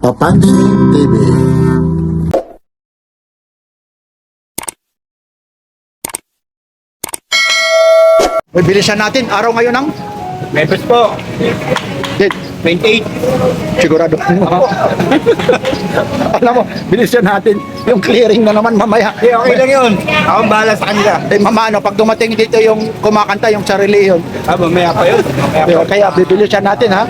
Papansin TV. Uy, bilisan natin. Araw ngayon ng Members po, date. 28. Sigurado. Alam mo, bilisan natin. Yung clearing na naman mamaya. Okay lang yun. Ako ang bahala sa kanila. Eh, mama, ano, pag dumating dito yung kumakanta, yung sarili yun. Mamaya pa yun. Kaya bibilisan natin, ha?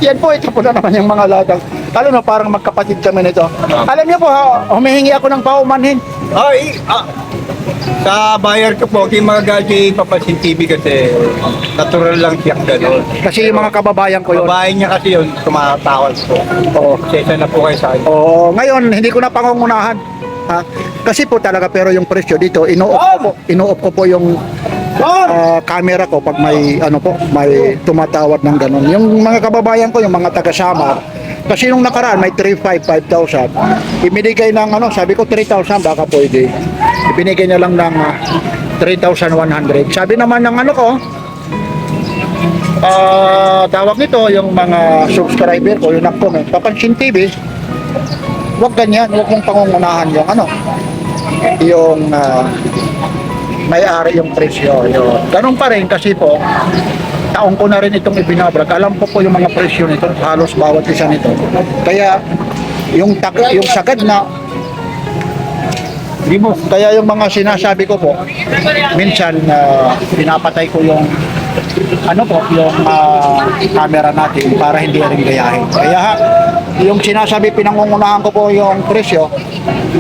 Yan po, ito po na naman yung mga latag. Lalo na parang magkapatid kami nito. Alam niyo po, ha, humihingi ako ng paumanhin. Sa bayar ko po, kay mga gaji Papansin TV kasi natural lang siya gano'n. Kasi yung mga kababayan ko yun. Babae niya kasi yun, tumatawag po. Oo. Sesa na po kayo sa akin. Oo, ngayon, hindi ko na pangungunahan. Ha? Kasi po talaga, pero yung presyo dito, inuop ko po yung camera ko pag may ano po, may tumatawad ng ganun. Yung mga kababayan ko, yung mga taga-Samar, kasi nung nakaraan may 3,500. Ibinigay ng ano, sabi ko 3,000 baka pwede. Ibinigay niya lang ng 3,100. Sabi naman ng ano ko, tawag nito yung mga subscriber ko, yung nag-comment, Papansin TV, wag ganyan, wag mong pangungunahan yung ano, yung may-ari yung presyo. Yun. Ganun pa rin kasi po, taong ko na rin itong ibinabrag. Alam ko po yung mga presyo nito, halos bawat isa nito. Kaya yung sagad na kaya yung mga sinasabi ko po, minsan pinapatay ko yung ano po, yung camera natin para hindi rin gayahin. Kaya yung sinasabi, pinangungunahan ko po yung presyo,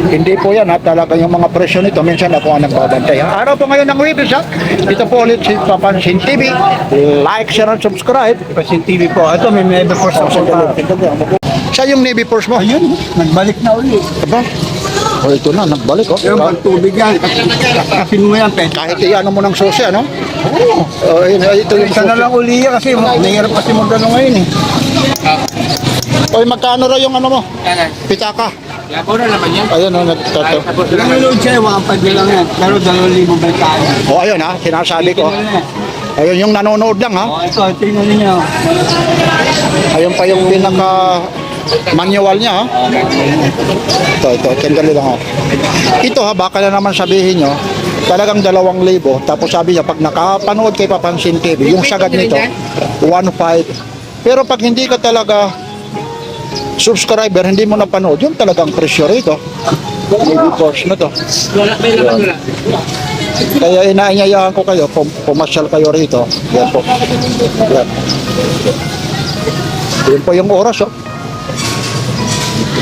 hindi po yan talaga yung mga presyo nito, minsan ako ang nagbabantay. Araw po ngayon ng Webis, dito po ulit si Papansin TV. Like, share, and subscribe. Papansin TV po. Ito, may member po sa Siya yung Navy Force mo? Ayun, nagbalik na ulit. Aba? Oh, ito na, nagbalik oh. Yung pagtubig yan, kasin mo yan, pwede. Kahit iano mo ng susi, ano? Oo. Ito yung Isa na lang uli yan kasi mahirap kasi magdano ngayon eh. Oy, magkano raw yung ano mo? Pitaka. Yapo na naman yan. Ayun, oh, nagtato. Nanonood siya, 1.5 lang yan. Pero 2,000 ba tayo? Oh, ayun ha, sinasabi ko. Ayun yung nanonood lang ha. Oh, ito, tingnan ninyo. Ayun pa yung pinaka manual niya ha. Ito, sandali lang ha. Ito ha, baka na naman sabihin nyo, talagang 2,000. Tapos sabi niya, pag nakapanood kay Papansin TV, yung sagad nito, 1.5. Pero pag hindi ka talaga subscriber, hindi mo napanood, yung talagang presyo rito. Maybe course na to. Yan. Kaya inaanyayahan ko kayo, pumasyal kayo rito. Yan po. Yan. Yan po yung oras, oh.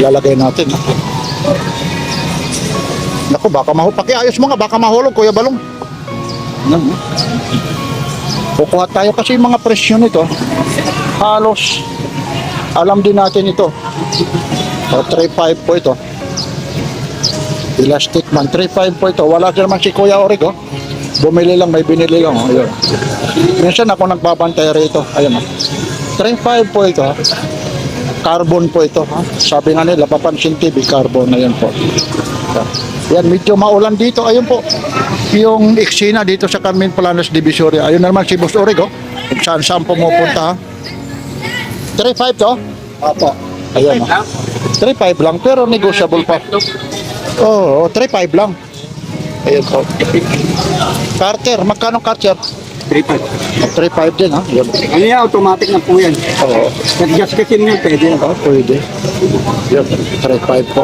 Ilalagay natin. Naku, baka pakiayos mo nga, baka mahulog, Kuya Balong. Kukuha tayo kasi yung mga presyo nito. Halos, alam din natin ito. O, 3.5 po ito. Elastic man, 3.5 po ito. Wala naman si Kuya Orig, oh. Bumili lang, may binili lang, oh. Ayun. Minsan ako nagbabantay rito. Ayun, oh. 3.5 po ito, ha. Carbon po ito, ha. Sabi nga nila, Papansin TV, carbon. Ayun po. Yan, medyo maulan dito. Ayun po. Yung eksena dito sa Carmen Planas Divisoria. Ayun naman si Boss Orig, oh. Kung saan pumupunta, ha. 3.5 to? Opo. Ayun, oh. 3.5 lang, pero negotiable pa. Oo, 3.5 lang. Ayun po. Carter, magkano Carter? 3.5. 3.5 din ha. Yun. Ano yan, automatic na po yan. Oo. Nag-gas kasi nyo, pwede na. Oh, pwede. Yun, 3.5 po.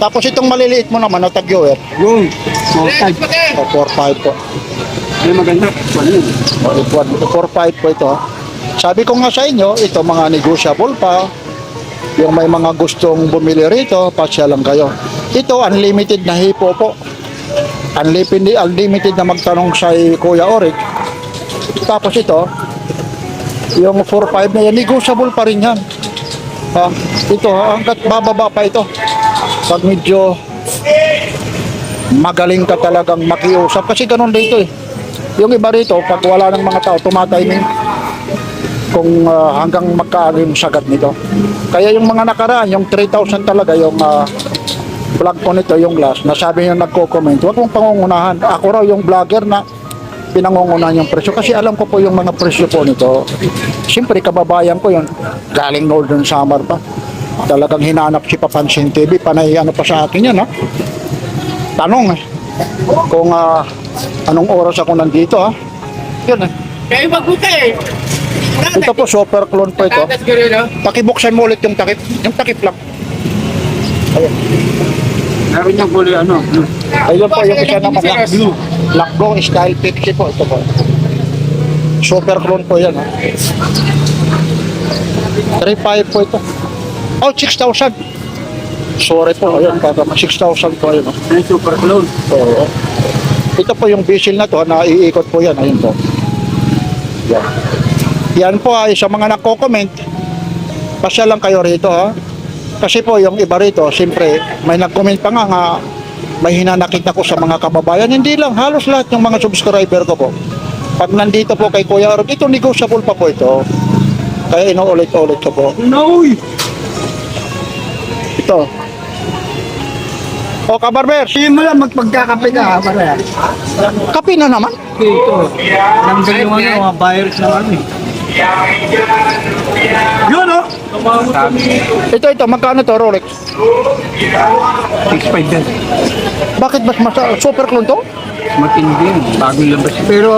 Tapos itong maliliit mo naman, tag-viewer. Yung, small type. O, 4.5 po. Ano maganda? Ano yun? O, 4.5 po ito. Sabi ko nga sa inyo, ito mga negotiable pa. Yung may mga gustong bumili rito, pasya lang kayo. Ito, unlimited na hipo po. Unlimited na magtanong sa Kuya Orig. Tapos ito, yung 4.5 na yan, negotiable pa rin yan. Ha? Ito, hanggat bababa pa ito. Pag medyo magaling ka talagang makiusap. Kasi ganun dito eh. Yung iba rito, pag wala ng mga tao, tumatay kung hanggang magkaano yung sagat nito. Kaya yung mga nakaraan, yung 3,000 talaga, yung vlog ko nito, yung last, nasabi yung nagko-comment, huwag mong pangungunahan. Ako raw yung vlogger na pinangungunahan yung presyo kasi alam ko po yung mga presyo po nito. Siyempre kababayan ko yun, galing Northern Samar pa. Talagang hinanap si Papansin TV, panay ano pa sa akin yan, ha? Tanong kung anong oras ako nandito, ha? Yun, Kayo magbuka eh. Ito po, super clone po ito. Tatas ka rin, no? Pakibuksan mo ulit yung takip. Yung takip lang. Ayun. Meron yung kulay ano, blue. Ayun po, yung isa naman lang. Blue. Lakgo style Pepsi po. Ito po. Super clone po yan, ha? 3.5 po ito. Oh, 6,000. Sorry po, ayun. 6,000 po, ayun. Yung super clone. Oo. Ito po yung bisil na to, naiikot po yan. Ayun po. Yan. Yan po ay sa mga nagko-comment, pasya lang kayo rito, ha. Kasi po yung iba rito, siyempre may nag-comment pa nga may hinanakit ako sa mga kababayan. Hindi lang, halos lahat yung mga subscriber ko po. Pag nandito po kay Kuya Org, ito negotiable pa po ito. Kaya inuulit-ulit ko po. No! Ito. O, kabarber, Hindi mo lang magpagkakape ka, pare. kape na naman. Ito. Nanggal yung ano, mga buyers na ano eh. Yun oh! Ito, magkano to, Rolex? 6.5 din. Bakit mas super clone to? Matindi yun. Bagong labas. Pero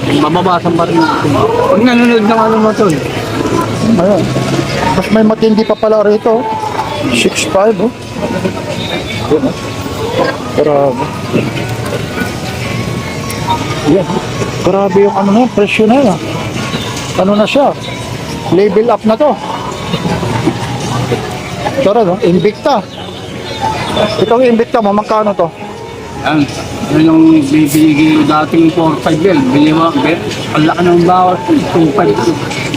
mababasan pa rin. Pag nanonood ng ano mo to. Ayun. Mas may matindi pa pala rito. 6.5, oh. Yun, oh. Grabe. Yan. Grabe yung ano na, presyo na yan. Ano na siya? Level up na to. Ito rin, oh. Invicta. Itong Invicta mo, magkano to? Yan. Yan yung bibili dating 4.5 yan. Bili mo, ang laki ng bawas. 2.5.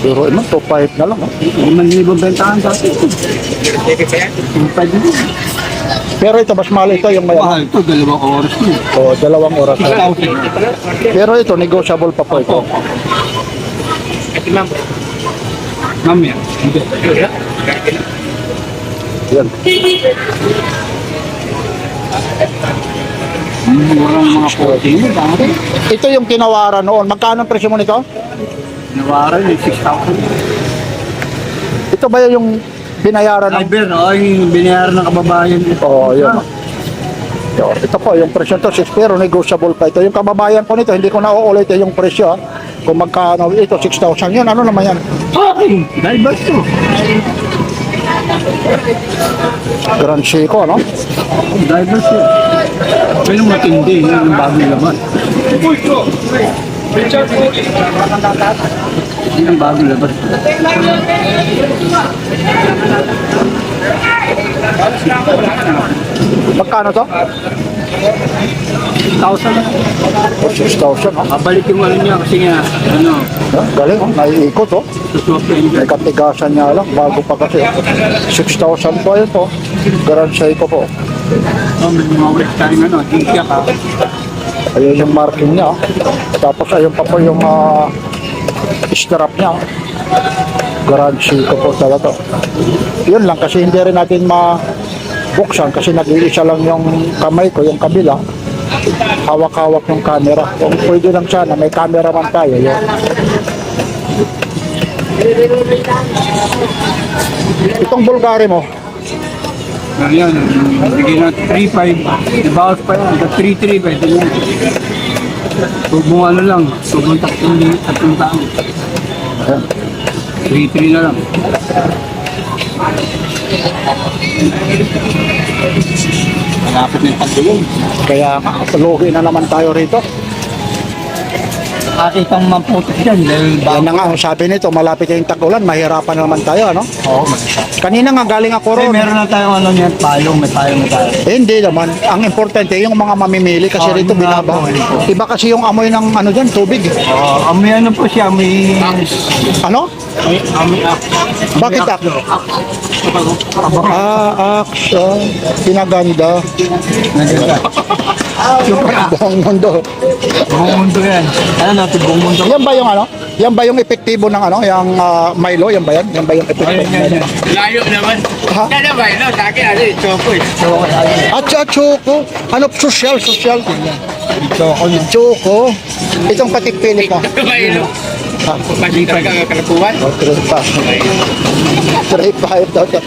Pero naman, 2.5 na lang, oh. 5,000 bentahan dati. 2.5. Pero ito, mas mahal ito yung may Mahal ito, 2 oras mo. o 2 oras na. 6,000. Pero ito, negotiable pa po ito. Mamaya. Yan. Murang mga 14 mo, dami. Ito yung tinawaran noon. Magkano ang presyo mo nito? Nawaran yung 6,000. Ito ba yung binayaran ng... Cyber, yung binayaran ng kababayan. Oo, yun. Ito po, yung presyo to 6 pero negotiable pa ito. Yung kababayan ko nito, hindi ko nauulit yung presyo. Kung magkano, ito 6,000 yun. Ano naman yan? Ay, divers to. Grand Seiko, no? Divers to. Pero matindi, yun ang bagong laman. Yun ang bagong laman. Magkano to? 1,000 lang. O 6,000, no? Babalik yung ano niya kasi nga, ano, Galing, oh. Naiikot, oh. suswap yung May katigasan niya lang, bago pa kasi. 6,000 po yun po. Grand Seiko po. may mga ulit tayong ano, hinkya ka. Ayun yung marking niya. Tapos ayun pa po yung strap niya. Grand Seiko po talaga. Yun lang kasi hindi rin natin mabuksan kasi nag-iisa lang yung kamay ko, yung kabila. Hawak-hawak yung camera. Kung pwede lang sana, may camera man tayo. Yun. Itong Bulgari mo, Ayan, bigyan na 3.5. Ibawas pa yan, 3.3 pwede yan. Tubong ano lang, tubong tatlong taon. ayan. 3.3 na lang. Malapit na yung pagdulong. Kaya lugi na naman tayo rito. Nakakitang mamputok dyan dahil Yan na nga, ang sabi nito, malapit yung tag-ulan, mahirapan na naman tayo, ano? Oo, magkita. Kanina nga galing ako Kasi ron. meron na tayong ano niyan, payong, may payong na tayo. Eh, hindi naman. Ang importante, yung mga mamimili kasi Oh, rito yun nga binaba. po, yun po. Iba kasi yung amoy ng ano dyan, tubig. May ano po siya, may... Ano? May Bakit ak? Action. Pinaganda. Buong mundo. Buong mundo yan. Ano natin, buong mundo. Yan ba yung ano? Yan ba yung epektibo ng ano? Yung Milo? Yan ba yan? Yan ba yung epektibo ng Milo? Layo naman. Ha? Kaya ba, no? Sa akin, ano, choco eh. At choco. Ano? Social. Choco. Choco. Itong patik pilik mo. Ayun. Ha? Pasig talaga ang kalakuan. O, 3.5 daw to.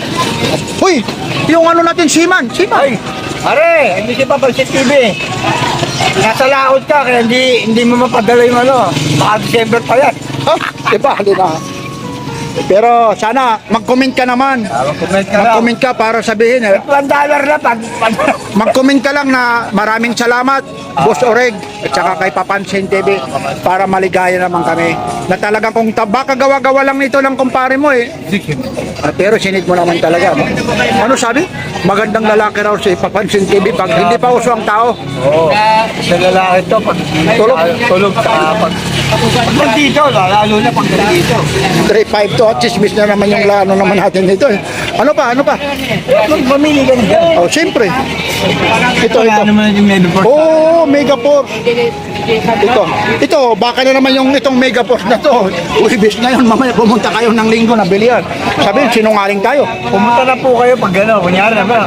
Uy, yung ano natin, Siman. Ay, are, hindi siya papansin TV. Nasa laot ka, kaya hindi mo mapadala yung ano. Baka December pa yan. Ha? Diba, halina. Pero sana mag-comment ka naman. Mag-comment ka lang. Mag-comment ka para sabihin. $1 na pag... Mag-comment ka lang na maraming salamat, Boss Oreg, at saka kay Papansin TV para maligaya naman kami. Na talagang kung baka gawa-gawa lang nito ng kumpare mo eh. Pero sinid mo naman talaga. No? Ano sabi? Magandang lalaki raw si Papansin TV pag hindi pa uso ang tao. Oo. Sa lalaki to, pag tulog sa pag dito, lalo na pag dito. 3.5 to, chismis na naman yung lano naman natin dito eh. Ano pa? Mamili ka na. Oh, siyempre. Ito. Wala naman yung Mega Force. Oh, Megaforce. Ito, baka na naman yung itong Megaforce na to. Uwibis na yun, mamaya pumunta kayo ng linggo na bilihan. Sabihin, sinungaling tayo. Pumunta na po kayo pag gano'n. Kunyari na ba?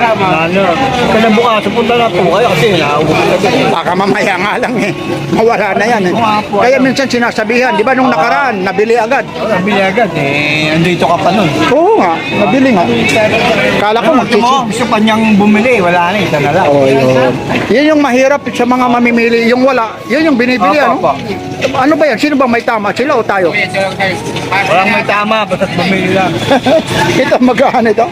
Kinabukas, pupunta na po kayo kasi naubos na din. Baka mamaya nga lang eh. Mawala na yan eh. Kaya minsan sinasabihan, di ba nung nakaraan, nabili agad. Nabili agad eh. Andito ka pa nun. Oo nga, nabili nga. Kala ko Gusto mo, magsisit. gusto pa niyang bumili. Wala na, isa na lang. Oh, yun. Yan yung mahirap sa mga mamimili. Yung wala, yun yung binibili. Opo, Ano? Ano ba yan? Sino ba may tama? Sila o tayo? Walang may tama, basta bumili lang. Ito, magkano ito?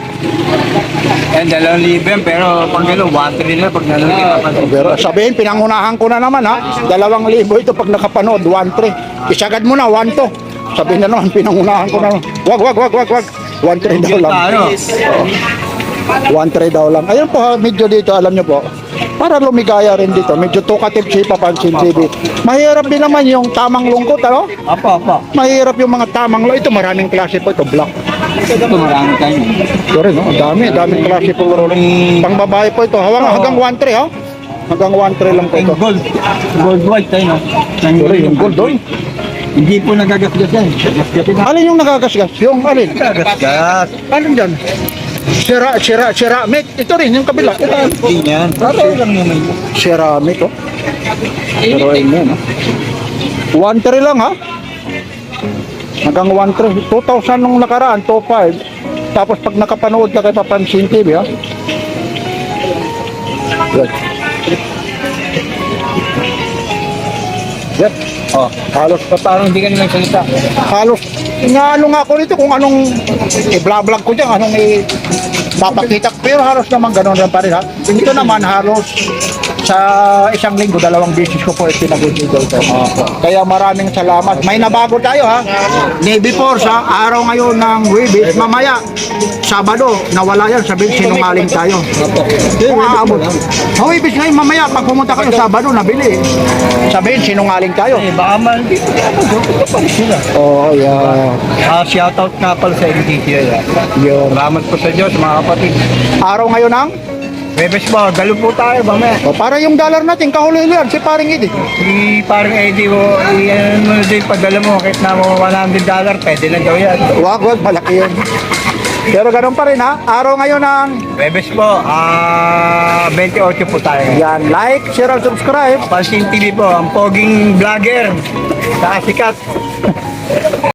Yan, 2,000 yan, pero pag gano'n, 1,300 na pag nanonood. Pero sabihin, pinangunahan ko na naman ha. 2,000 ito pag nakapanood, 1.3. Isagad mo na, 1.2. Sabihin na naman, pinangunahan ko na. Wag. 1.3 daw lang. Ano? 1.3 daw lang. Ayun po ha, medyo dito, alam nyo po. Para lumigaya rin dito. Medyo tukative si Papansin TV. Mahirap din naman yung tamang lungkot, ano? Apa. Mahirap yung mga tamang lungkot. Ito, maraming klase po. Ito, black. Ito marami tayo. Ito rin, no? Daming klase po. Pang babae po ito. Hanggang 1.3 ha? Hanggang 1.3 lang po ito. Gold. Gold white tayo, no? Ito rin, yung gold doon. Hindi po nagagasgas yan. Gasgasin na. Alin yung nagagasgas? Yung alin? Gasgas. Alin dyan? Ceramic. Ito rin, yung kabila. Hindi yan. Tataw lang naman yun. Ceramic, oh. Pero ayun yan, ha? 1.3 lang, ha? Hanggang 1.3. 2,000 nung nakaraan, 2.5. Tapos pag nakapanood ka kay Papansin TV, ha? Good. Yep. Oh, halos pa parang hindi ka na nagsalita. Halos, nga ako nito kung anong i-vlog ko dyan, anong papakita. Pero halos naman gano'n lang pa rin ha. Ito naman halos sa isang linggo, 2 beses ko po pinag-video ito. Kaya maraming salamat. May nabago tayo ha. Navy Force ha, araw ngayon ng Webis, mamaya Sabado, nawala yan, sabihin sinungaling tayo. Kung aabot. Webis ngayon mamaya, pag pumunta kayo Sabado, nabili. Sabihin sinungaling tayo. Eh, baka man, hindi ko pa sila. Oh, yeah. Shoutout nga pala sa NTT. Yun. Salamat po sa Diyos, mga kapatid. Araw ngayon ng Bebes mo, galo po tayo, mamaya. o, para yung dollar natin, kahuli-hulihan, si paring Idi. Si parang Eddie mo, i-ano mo din, padala mo, kahit na mo $100, pwede na daw yan. Wag, malaki yun. Pero ganun pa rin ha, araw ngayon ng Bebes po, 28 po tayo. yan, like, share, and subscribe. Pansin TV po, ang poging vlogger, sa sikat.